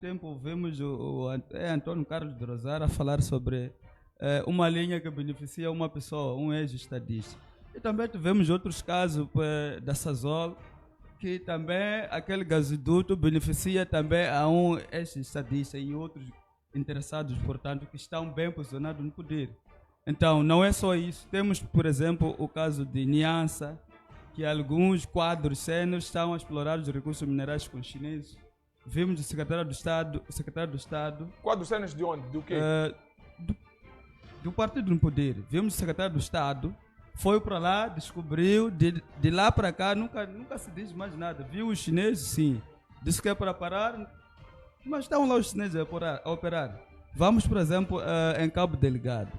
tempo vemos Antônio Carlos de Rosário a falar sobre uma linha que beneficia uma pessoa, um ex-estadista. E também tivemos outros casos da Sazol, que também aquele gasoduto beneficia também a um ex-estadista e outros interessados, portanto, que estão bem posicionados no poder. Então, não é só isso. Temos, por exemplo, o caso de Niança, que alguns quadros sêniores estão a explorar os recursos minerais com os chineses. Vimos o secretário do Estado. Quadros cenas de onde? Do quê? Do partido no poder. Vimos o secretário do Estado, foi para lá, descobriu, de lá para cá nunca se diz mais nada. Viu os chineses, sim. Disse que é para parar, mas estão lá os chineses a operar. Vamos, por exemplo, em Cabo Delgado.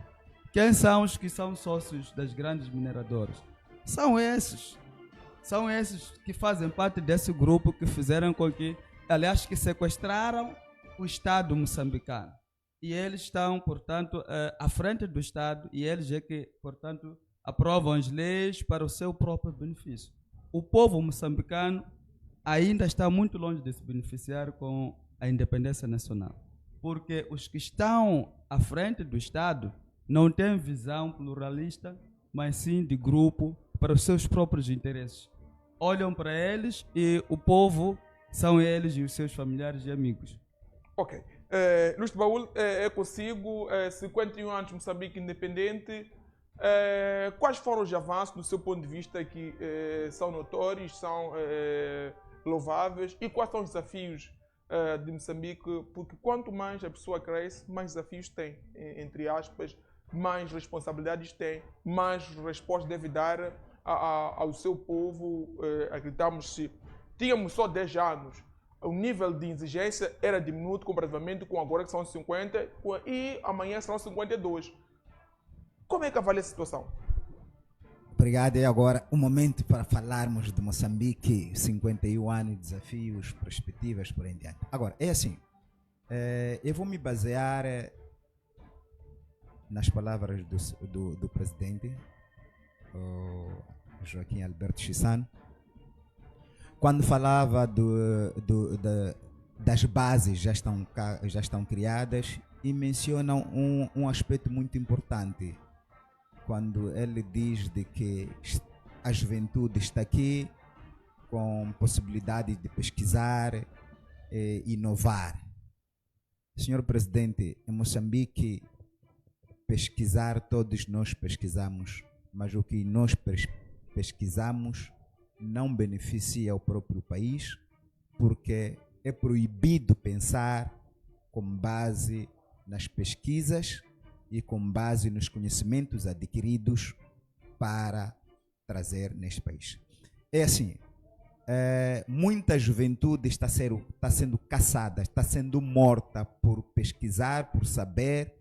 Quem são os que são sócios das grandes mineradoras? São esses que fazem parte desse grupo que fizeram com que, aliás, que sequestraram o Estado moçambicano. E eles estão, portanto, à frente do Estado e eles é que, portanto, aprovam as leis para o seu próprio benefício. O povo moçambicano ainda está muito longe de se beneficiar com a independência nacional, porque os que estão à frente do Estado não têm visão pluralista, mas sim de grupo para os seus próprios interesses. Olham para eles e o povo são eles e os seus familiares e amigos. Ok. Luís de Baúl, é consigo, 51 anos Moçambique independente. Quais foram os avanços, do seu ponto de vista, que são notórios, são louváveis, e quais são os desafios de Moçambique? Porque quanto mais a pessoa cresce, mais desafios tem, entre aspas, mais responsabilidades tem, mais respostas deve dar ao seu povo. Acreditamos, se tínhamos só 10 anos, o nível de exigência era diminuto comparativamente com agora, que são 50, e amanhã serão 52. Como é que avalia a situação? Obrigado. E agora o momento para falarmos de Moçambique, 51 anos, desafios, perspectivas, por aí em diante. Agora, é assim, eu vou me basear nas palavras do presidente, Joaquim Alberto Chissano, quando falava das bases já estão criadas, e mencionam um aspecto muito importante, quando ele diz de que a juventude está aqui com possibilidade de pesquisar e inovar. Senhor Presidente, em Moçambique, pesquisar, todos nós pesquisamos, mas o que nós pesquisamos não beneficia o próprio país, porque é proibido pensar com base nas pesquisas e com base nos conhecimentos adquiridos para trazer neste país. É assim, muita juventude está sendo caçada, está sendo morta por pesquisar, por saber,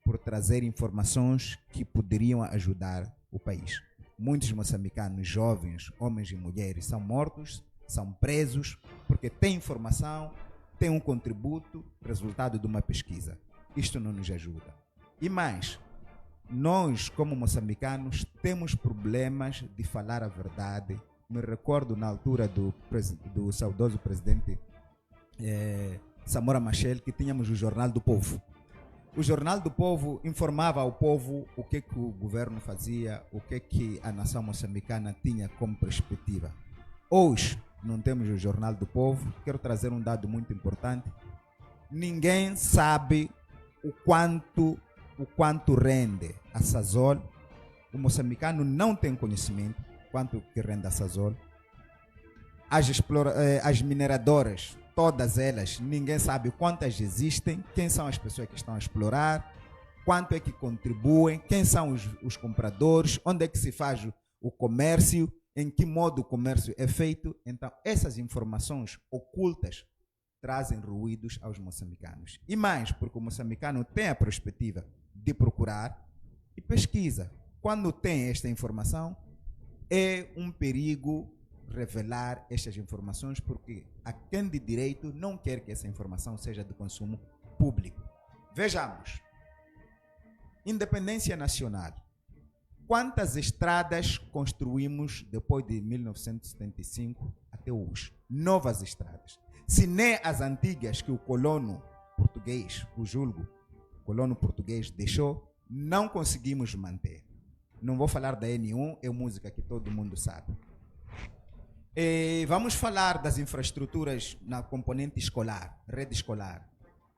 por trazer informações que poderiam ajudar o país. Muitos moçambicanos jovens, homens e mulheres, são mortos, são presos, porque têm informação, têm um contributo, resultado de uma pesquisa. Isto não nos ajuda. E mais, nós, como moçambicanos, temos problemas de falar a verdade. Me recordo na altura do saudoso presidente Samora Machel, que tínhamos o Jornal do Povo. O Jornal do Povo informava ao povo o que o governo fazia, o que a nação moçambicana tinha como perspectiva. Hoje não temos o Jornal do Povo. Quero trazer um dado muito importante. Ninguém sabe o quanto rende a Sazol. O moçambicano não tem conhecimento quanto que rende a Sazol. As mineradoras, todas elas, ninguém sabe quantas existem, quem são as pessoas que estão a explorar, quanto é que contribuem, quem são os compradores, onde é que se faz o comércio, em que modo o comércio é feito. Então, essas informações ocultas trazem ruídos aos moçambicanos. E mais, porque o moçambicano tem a perspectiva de procurar e pesquisa. Quando tem esta informação, é um perigo revelar estas informações, porque a quem de direito não quer que essa informação seja de consumo público. Vejamos, independência nacional. Quantas estradas construímos depois de 1975 até hoje? Novas estradas. se nem as antigas que o colono português, o julgo, o colono português deixou, não conseguimos manter. Não vou falar da N1, é música que todo mundo sabe. E vamos falar das infraestruturas na componente escolar, rede escolar.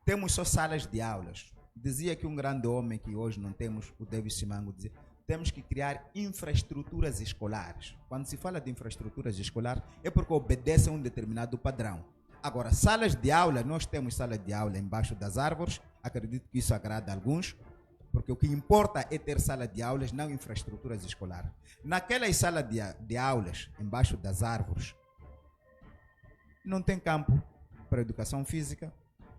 Temos só salas de aulas. Dizia que um grande homem que hoje não temos, o David Simango, dizia: temos que criar infraestruturas escolares. Quando se fala de infraestruturas escolares, é porque obedece a um determinado padrão. Agora, salas de aula, nós temos salas de aula embaixo das árvores, acredito que isso agrada a alguns, porque o que importa é ter sala de aulas, não infraestruturas escolares. Naquelas salas de aulas, embaixo das árvores, não tem campo para educação física,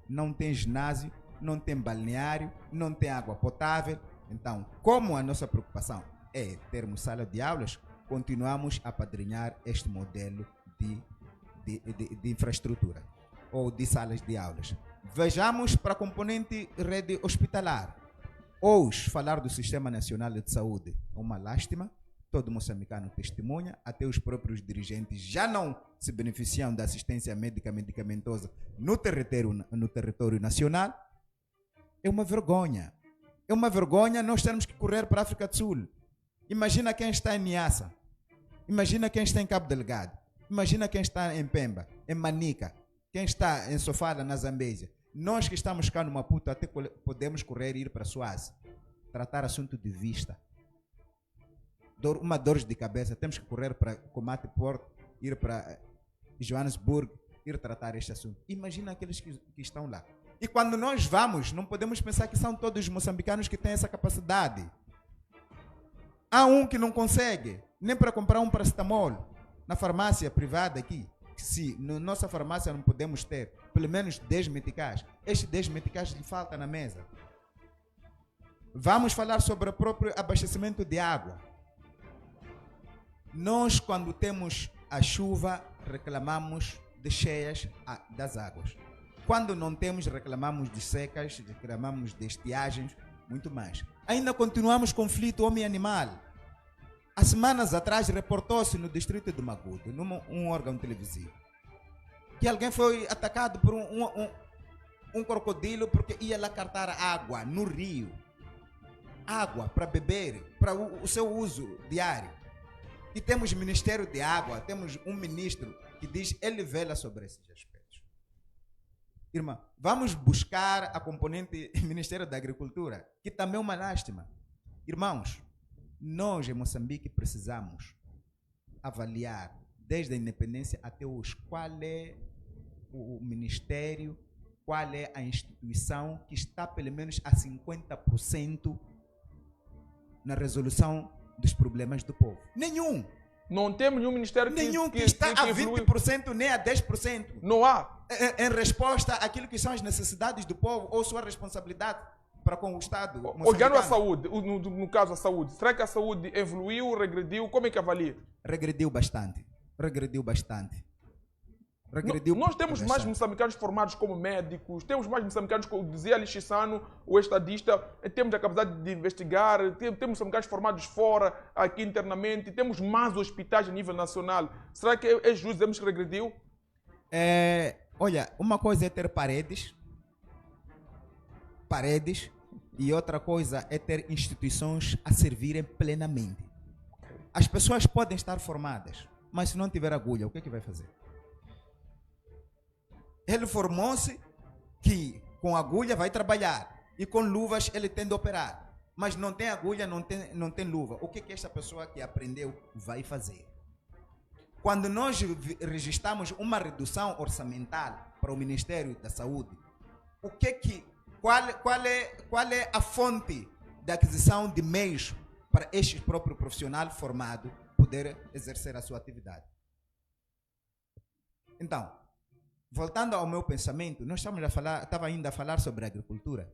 não tem ginásio, não tem balneário, não tem água potável. Então, como a nossa preocupação é termos sala de aulas, continuamos a apadrinhar este modelo de infraestrutura ou de salas de aulas. Vejamos para a componente rede hospitalar. Hoje, falar do Sistema Nacional de Saúde é uma lástima, todo moçambicano testemunha, até os próprios dirigentes já não se beneficiam da assistência médica medicamentosa no território nacional. É uma vergonha. É uma vergonha nós termos que correr para a África do Sul. Imagina quem está em Niassa. Imagina quem está em Cabo Delgado. Imagina quem está em Pemba, em Manica, quem está em Sofala, na Zambésia. Nós que estamos cá no Maputo até podemos correr e ir para Suaz, tratar assunto de vista. Uma dor de cabeça, temos que correr para Comate Porto, ir para Johannesburg, ir tratar este assunto. Imagina aqueles que estão lá. E quando nós vamos, não podemos pensar que são todos os moçambicanos que têm essa capacidade. Há um que não consegue, nem para comprar um paracetamol na farmácia privada aqui. Se na nossa farmácia não podemos ter pelo menos 10 meticais, estes 10 meticais lhe faltam na mesa. Vamos falar sobre o próprio abastecimento de água. Nós, quando temos a chuva, reclamamos de cheias das águas. Quando não temos, reclamamos de secas, reclamamos de estiagens, muito mais. Ainda continuamos conflito homem-animal. Há semanas atrás reportou-se no distrito de Magudo, num órgão televisivo, que alguém foi atacado por um crocodilo porque ia lá cartar água no rio. Água para beber, para o seu uso diário. E temos Ministério de Água, temos um ministro que diz ele vela sobre esses aspectos. Irmã, vamos buscar a componente Ministério da Agricultura, que também é uma lástima. Irmãos, nós em Moçambique precisamos avaliar, desde a independência até hoje, qual é o ministério, qual é a instituição que está pelo menos a 50% na resolução dos problemas do povo. Nenhum. Não temos nenhum ministério que está a 20%, nem a 10%. Não há. Em resposta àquilo que são as necessidades do povo ou sua responsabilidade para com o Estado. Olhando a saúde, no caso a saúde, será que a saúde evoluiu, regrediu? Como é que avalia? Regrediu bastante. Nós temos mais moçambicanos formados como médicos, temos mais moçambicanos, como dizia Ali Chissano, o estadista, temos a capacidade de investigar, temos moçambicanos formados fora, aqui internamente, temos mais hospitais a nível nacional. Será que é justo dizermos que regrediu? Olha, uma coisa é ter paredes, e outra coisa é ter instituições a servirem plenamente. As pessoas podem estar formadas, mas se não tiver agulha, o que é que vai fazer? Ele formou-se que com agulha vai trabalhar e com luvas ele tem de operar, mas não tem agulha, não tem luva. O que esta pessoa que aprendeu vai fazer? Quando nós registramos uma redução orçamental para o Ministério da Saúde, qual é a fonte da aquisição de meios para este próprio profissional formado poder exercer a sua atividade? Então, voltando ao meu pensamento, nós estava ainda a falar sobre a agricultura.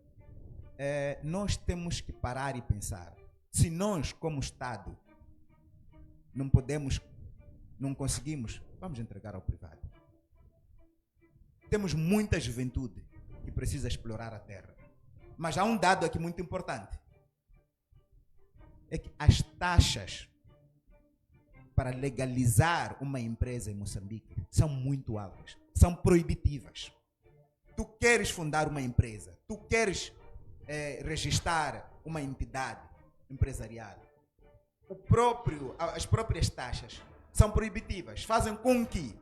Nós temos que parar e pensar. Se nós, como Estado, não conseguimos, vamos entregar ao privado. Temos muita juventude que precisa explorar a terra. Mas há um dado aqui muito importante. É que as taxas para legalizar uma empresa em Moçambique são muito altas, são proibitivas. Tu queres fundar uma empresa, tu queres registrar uma entidade empresarial, as próprias taxas são proibitivas, fazem com que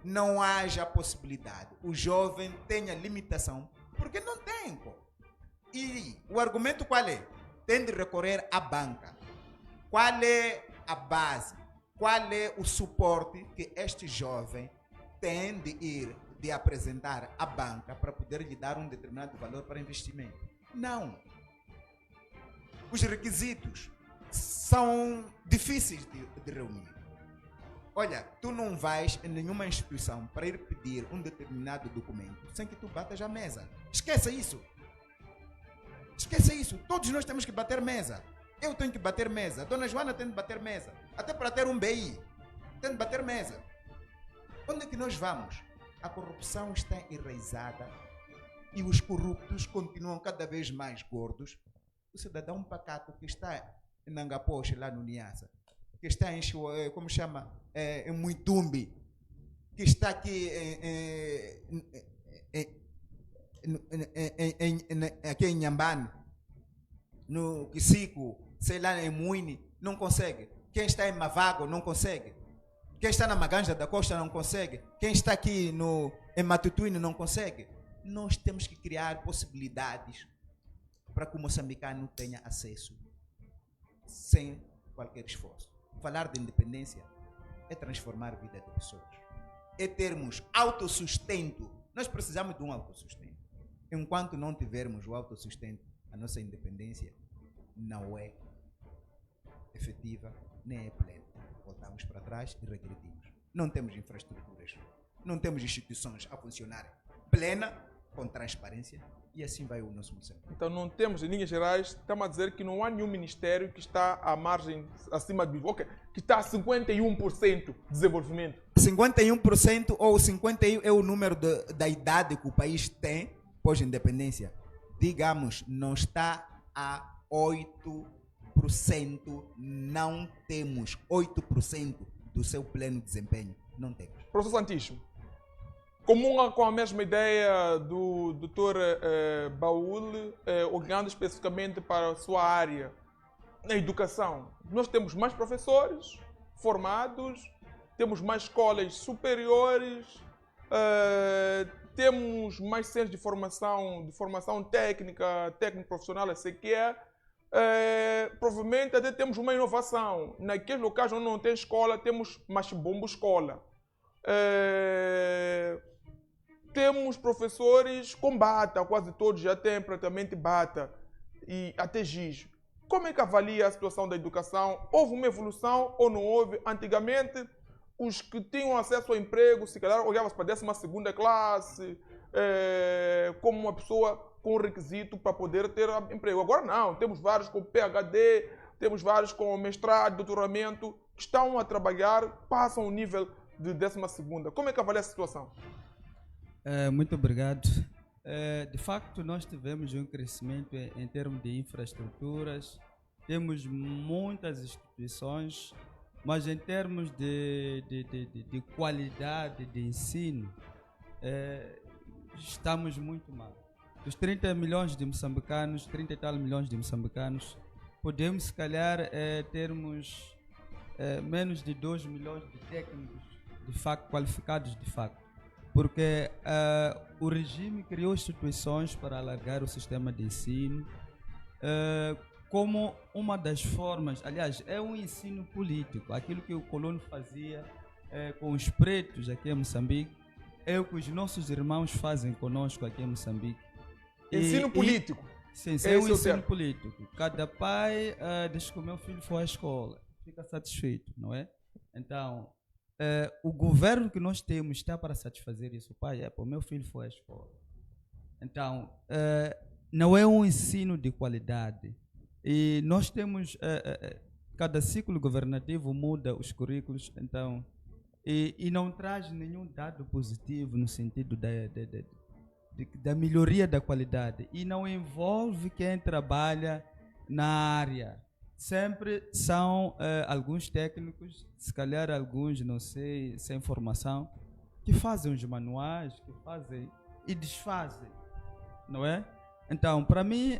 não haja possibilidade, o jovem tenha limitação, porque não tem. Pô. E o argumento qual é? Tem de recorrer à banca. Qual é a base? Qual é o suporte que este jovem tem de apresentar à banca para poder lhe dar um determinado valor para investimento? Não. Os requisitos são difíceis de reunir. Olha, tu não vais em nenhuma instituição para ir pedir um determinado documento sem que tu batas a mesa. Esqueça isso. Esqueça isso. Todos nós temos que bater mesa. Eu tenho que bater mesa. A dona Joana tem de bater mesa. Até para ter um BI. Tem de bater mesa. Onde é que nós vamos? A corrupção está enraizada e os corruptos continuam cada vez mais gordos. O cidadão pacato que está em Nangapoche, lá no Niassa, que está em, como chama, em Muitumbi, que está aqui aqui em Nhambane, no Kisico, sei lá, em Muini, não consegue. Quem está em Mavago não consegue. Quem está na Maganja da Costa não consegue. Quem está aqui em Matutuine não consegue. Nós temos que criar possibilidades para que o moçambicano tenha acesso sem qualquer esforço. Falar de independência é transformar a vida de pessoas. É termos autossustento. Nós precisamos de um autossustento. Enquanto não tivermos o autossustento, a nossa independência não é efetiva nem é plena. Voltamos para trás e regredimos. Não temos infraestruturas, não temos instituições a funcionar plena, com transparência, e assim vai o nosso Moçambique. Então não temos, em linhas gerais, estamos a dizer que não há nenhum ministério que está à margem, acima de... Ok, que está a 51% de desenvolvimento. 51% ou 51% é o número da idade que o país tem pós-independência. Digamos, não está a 8%, não temos 8% do seu pleno desempenho. Não temos. Professor Santíssimo, comunga com a mesma ideia do Dr. Baúl, olhando especificamente para a sua área, na educação. Nós temos mais professores formados, temos mais escolas superiores, temos mais centros de formação técnica, técnico-profissional, provavelmente até temos uma inovação. Naqueles locais onde não tem escola, temos machibombo escola. Temos professores com bata, quase todos já têm praticamente bata e até giz. Como é que avalia a situação da educação? Houve uma evolução ou não houve? Antigamente, os que tinham acesso ao emprego, se calhar olhavam para a 12ª classe, como uma pessoa com requisito para poder ter emprego. Agora não, temos vários com PhD, temos vários com mestrado, doutoramento, que estão a trabalhar, passam o nível de 12ª. Como é que avalia a situação? Muito obrigado. De facto, nós tivemos um crescimento em termos de infraestruturas, temos muitas instituições, mas em termos de qualidade de ensino, estamos muito mal. Dos 30 milhões de moçambicanos, 30 e tal milhões de moçambicanos, podemos, se calhar, termos menos de 2 milhões de técnicos, de facto, qualificados de facto. Porque o regime criou instituições para alargar o sistema de ensino como uma das formas, aliás, é um ensino político. Aquilo que o colono fazia com os pretos aqui em Moçambique é o que os nossos irmãos fazem conosco aqui em Moçambique. Ensino político? Sim, é um ensino político. Cada pai, desde que o meu filho for à escola, fica satisfeito, não é? Então, o governo que nós temos está para satisfazer isso. O pai, o meu filho foi à escola. Então, não é um ensino de qualidade. E nós temos, cada ciclo governativo muda os currículos, então, e não traz nenhum dado positivo no sentido da melhoria da qualidade. E não envolve quem trabalha na área. sempre são alguns técnicos, se calhar alguns, não sei, sem formação, que fazem os manuais, que fazem e desfazem, não é? Então, para mim,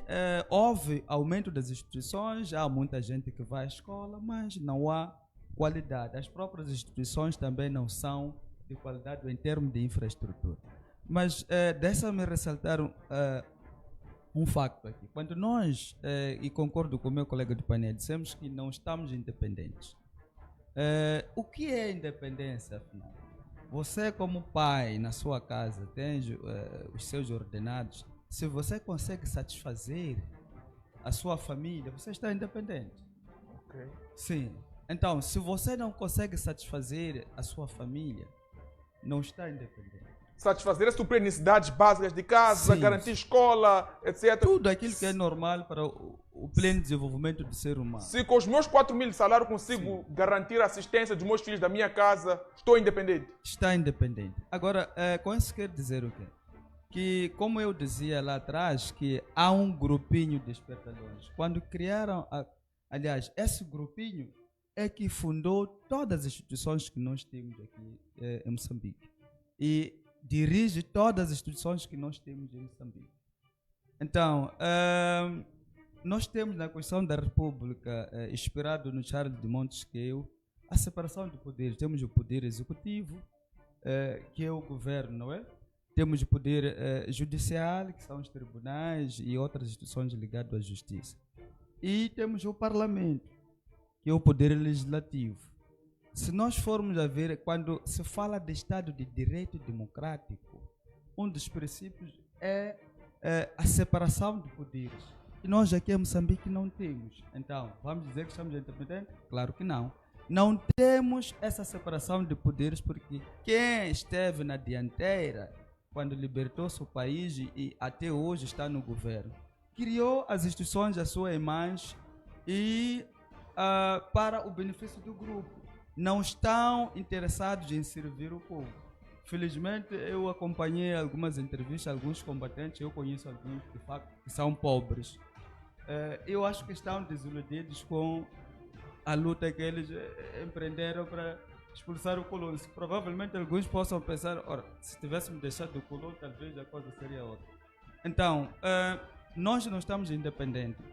houve aumento das instituições, há muita gente que vai à escola, mas não há qualidade. As próprias instituições também não são de qualidade em termos de infraestrutura. Mas deixa-me ressaltar um facto aqui. Quando nós, e concordo com o meu colega do painel, dissemos que não estamos independentes. O que é independência, afinal? Você, como pai, na sua casa, tem os seus ordenados. Se você consegue satisfazer a sua família, você está independente. Ok. Sim. Então, se você não consegue satisfazer a sua família, não está independente. Satisfazer as suas necessidades básicas de casa, Sim. garantir escola, etc. Tudo aquilo que é normal para o pleno desenvolvimento do ser humano. Se com os meus 4.000 de salário consigo garantir a assistência dos meus filhos da minha casa, estou independente. Está independente. Agora, com isso quer dizer o quê? Que, como eu dizia lá atrás, que há um grupinho de espertalhões. Quando criaram, aliás, esse grupinho é que fundou todas as instituições que nós temos aqui em Moçambique. E dirige todas as instituições que nós temos em Moçambique. Então, nós temos na Constituição da República, inspirado no Charles de Montesquieu, a separação de poderes. Temos o poder executivo, que é o governo, não é? Temos o poder judicial, que são os tribunais e outras instituições ligadas à justiça. E temos o parlamento, que é o poder legislativo. Se nós formos a ver, quando se fala de Estado de Direito Democrático, um dos princípios é a separação de poderes. E nós aqui em Moçambique não temos. Então, vamos dizer que estamos independentes? Claro que não. Não temos essa separação de poderes porque quem esteve na dianteira, quando libertou-se o país e até hoje está no governo, criou as instituições à sua imagem e para o benefício do grupo. Não estão interessados em servir o povo. Felizmente, eu acompanhei algumas entrevistas, alguns combatentes, eu conheço alguns, de facto, que são pobres. Eu acho que estão desiludidos com a luta que eles empreenderam para expulsar o colono. Provavelmente alguns possam pensar, ora, se tivéssemos deixado o colono, talvez a coisa seria outra. Então, nós não estamos independentes.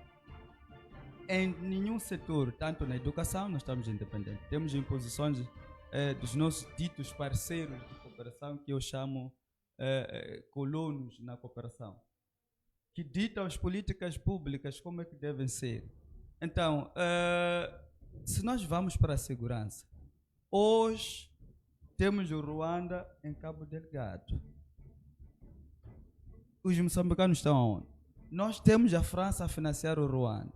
Em nenhum setor, tanto na educação, nós estamos independentes. Temos imposições dos nossos ditos parceiros de cooperação, que eu chamo colonos na cooperação, que ditam as políticas públicas como é que devem ser. Então, se nós vamos para a segurança, hoje temos o Ruanda em Cabo Delgado. Os moçambicanos estão aonde? Nós temos a França a financiar o Ruanda.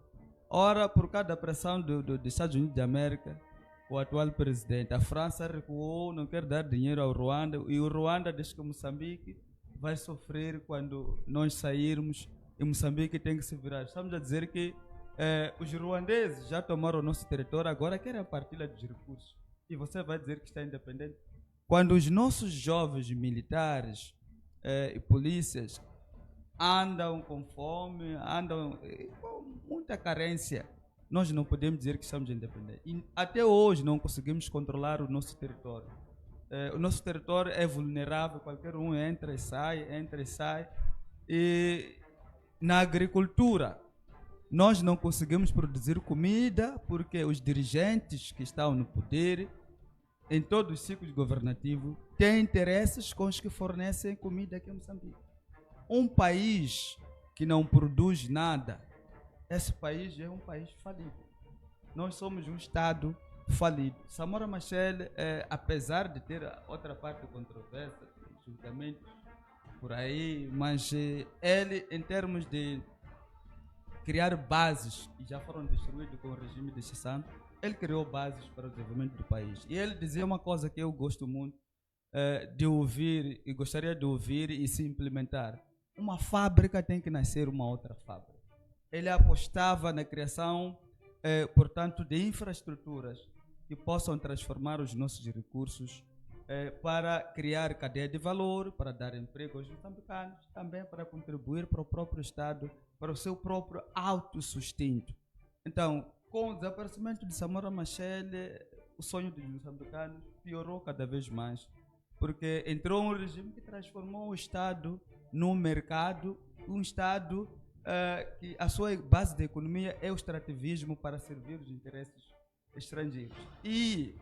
Ora, por causa da pressão dos Estados Unidos da América, o atual presidente, a França recuou, não quer dar dinheiro ao Ruanda, e o Ruanda diz que Moçambique vai sofrer quando nós sairmos, e Moçambique tem que se virar. Estamos a dizer que os ruandeses já tomaram o nosso território, agora querem a partilha dos recursos. E você vai dizer que está independente? Quando os nossos jovens militares e polícias andam com fome, andam com muita carência, nós não podemos dizer que estamos independentes. E até hoje não conseguimos controlar o nosso território. O nosso território é vulnerável, qualquer um entra e sai. E na agricultura, nós não conseguimos produzir comida porque os dirigentes que estão no poder, em todos os ciclos governativos, têm interesses com os que fornecem comida aqui em Moçambique. Um país que não produz nada, esse país é um país falido. Nós somos um Estado falido. Samora Machel, apesar de ter outra parte controversa, julgamentos por aí, mas ele, em termos de criar bases, que já foram destruídas com o regime de Chissano, ele criou bases para o desenvolvimento do país. E ele dizia uma coisa que eu gosto muito de ouvir, e gostaria de ouvir e se implementar. Uma fábrica tem que nascer uma outra fábrica. Ele apostava na criação, portanto, de infraestruturas que possam transformar os nossos recursos para criar cadeia de valor, para dar emprego aos moçambicanos, também para contribuir para o próprio Estado, para o seu próprio autossustento. Então, com o desaparecimento de Samora Machel, o sonho dos moçambicanos piorou cada vez mais, porque entrou um regime que transformou o Estado num mercado, um Estado que a sua base da economia é o extrativismo para servir os interesses estrangeiros. E,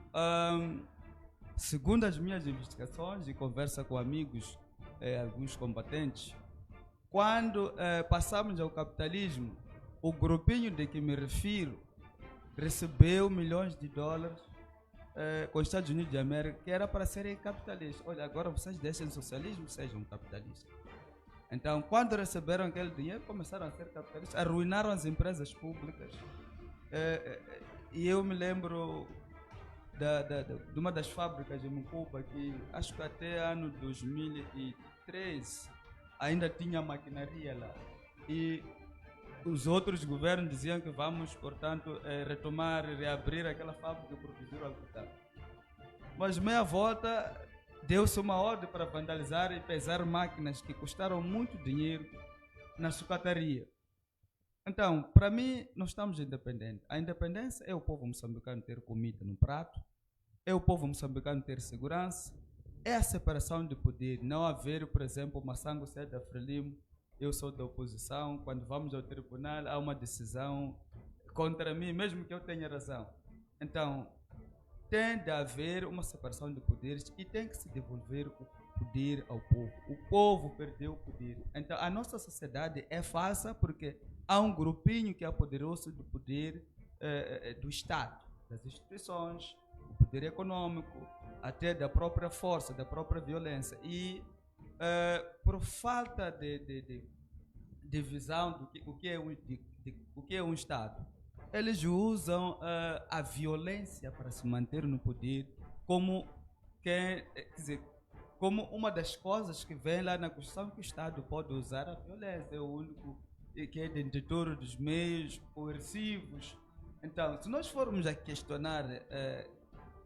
segundo as minhas investigações e conversa com amigos, alguns combatentes, quando passamos ao capitalismo, o grupinho de que me refiro recebeu milhões de dólares com os Estados Unidos de América, que era para serem capitalistas. Olha, agora vocês deixem o socialismo, sejam capitalistas. Então, quando receberam aquele dinheiro, começaram a ser capitalistas, arruinaram as empresas públicas. E eu me lembro de uma das fábricas de Mucuba, que acho que até ano 2003 ainda tinha maquinaria lá. E os outros governos diziam que vamos, portanto, retomar, reabrir aquela fábrica e produzir o algodão. Mas meia volta deu-se uma ordem para vandalizar e pesar máquinas que custaram muito dinheiro na sucataria. Então, para mim, nós estamos independentes. A independência é o povo moçambicano ter comida no prato, é o povo moçambicano ter segurança, é a separação de poder, não haver, por exemplo, Massango Seda Frelimo, eu sou da oposição, quando vamos ao tribunal há uma decisão contra mim, mesmo que eu tenha razão. Então, tem de haver uma separação de poderes e tem que se devolver o poder ao povo. O povo perdeu o poder. Então, a nossa sociedade é falsa porque há um grupinho que é poderoso do poder do Estado, das instituições, do poder econômico, até da própria força, da própria violência. E por falta de visão do que o que é um Estado, eles usam a violência para se manter no poder como como uma das coisas que vem lá na Constituição, que o Estado pode usar a violência, é o único que é detentor dos meios coercivos. Então, se nós formos a questionar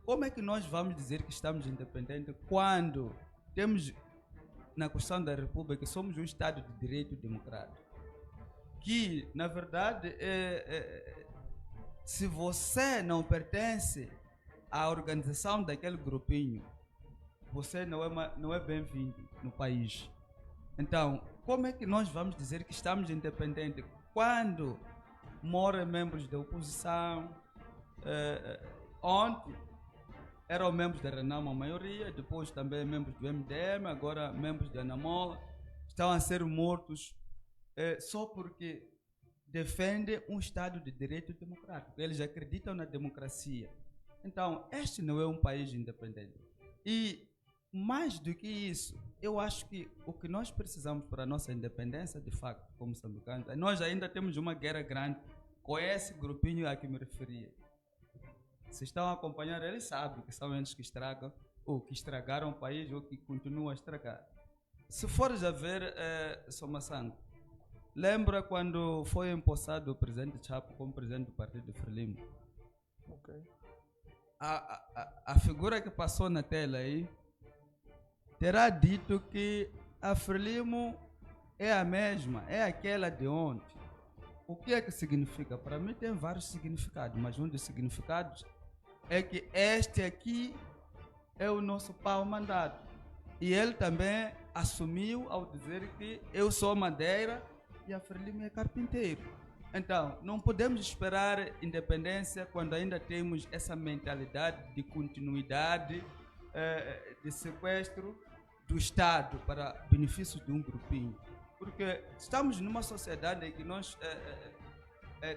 como é que nós vamos dizer que estamos independentes quando temos na Constituição da República que somos um Estado de direito democrático, que, na verdade, se você não pertence à organização daquele grupinho, você não é bem-vindo no país. Então, como é que nós vamos dizer que estamos independentes quando moram membros da oposição? Ontem eram membros da Renamo a maioria, depois também membros do MDM, agora membros da Anamola, estão a ser mortos só porque defendem um Estado de direito democrático. Eles acreditam na democracia. Então, este não é um país independente. E, mais do que isso, eu acho que o que nós precisamos para a nossa independência, de facto, como moçambicanos, nós ainda temos uma guerra grande com esse grupinho a que me referia. Se estão a acompanhar, eles sabem que são eles que estragam, ou que estragaram o país, ou que continuam a estragar. Se fores a ver, Somassango, lembra quando foi empossado o presidente Chapo como presidente do partido de Frelimo? Ok. A figura que passou na tela aí terá dito que a Frelimo é a mesma, é aquela de ontem. O que é que significa? Para mim tem vários significados, mas um dos significados é que este aqui é o nosso pau-mandado. E ele também assumiu ao dizer que eu sou madeira e a Frelimo é carpinteiro. Então, não podemos esperar independência quando ainda temos essa mentalidade de continuidade, de sequestro do Estado para benefício de um grupinho. Porque estamos numa sociedade em que nós,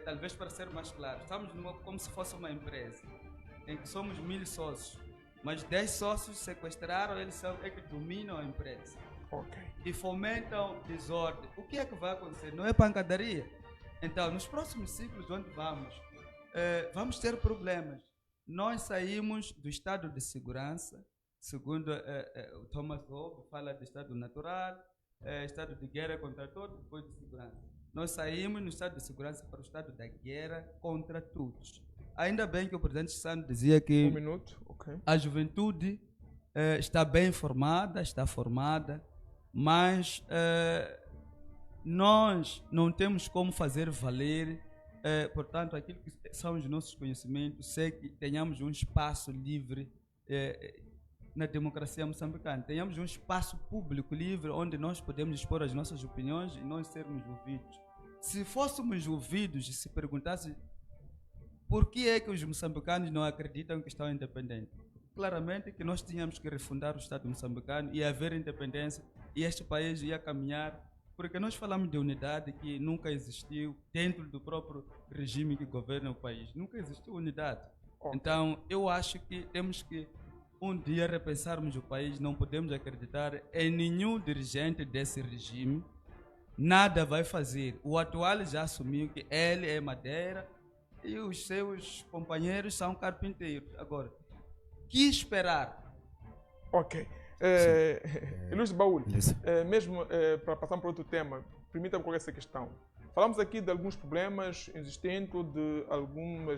talvez para ser mais claro, estamos como se fosse uma empresa, em que somos 1000 sócios, mas 10 sócios sequestraram, eles são que dominam a empresa. Okay. E fomentam desordem. O que é que vai acontecer? Não é pancadaria? Então, nos próximos ciclos onde vamos ter problemas. Nós saímos do estado de segurança, segundo o Thomas Hobbes fala de estado natural, estado de guerra contra todos, depois de segurança. Nós saímos no estado de segurança para o estado da guerra contra todos. Ainda bem que o presidente Santos dizia que okay, a juventude está bem formada, está formada, mas nós não temos como fazer valer portanto, aquilo que são os nossos conhecimentos, sei que tenhamos um espaço livre na democracia moçambicana, tenhamos um espaço público livre onde nós podemos expor as nossas opiniões e nós sermos ouvidos. Se fôssemos ouvidos e se perguntasse por que é que os moçambicanos não acreditam que estão independentes, claramente que nós tínhamos que refundar o Estado moçambicano e haver independência e este país ia caminhar, porque nós falamos de unidade que nunca existiu dentro do próprio regime que governa o país. Nunca existiu unidade. Ok. Então, eu acho que temos que um dia repensarmos o país, não podemos acreditar em nenhum dirigente desse regime, nada vai fazer. O atual já assumiu que ele é madeira e os seus companheiros são carpinteiros. Agora, que esperar? Ok. Luís Baúl, Isso. mesmo para passar para outro tema, permita-me colocar essa questão. Falamos aqui de alguns problemas existentes, de algumas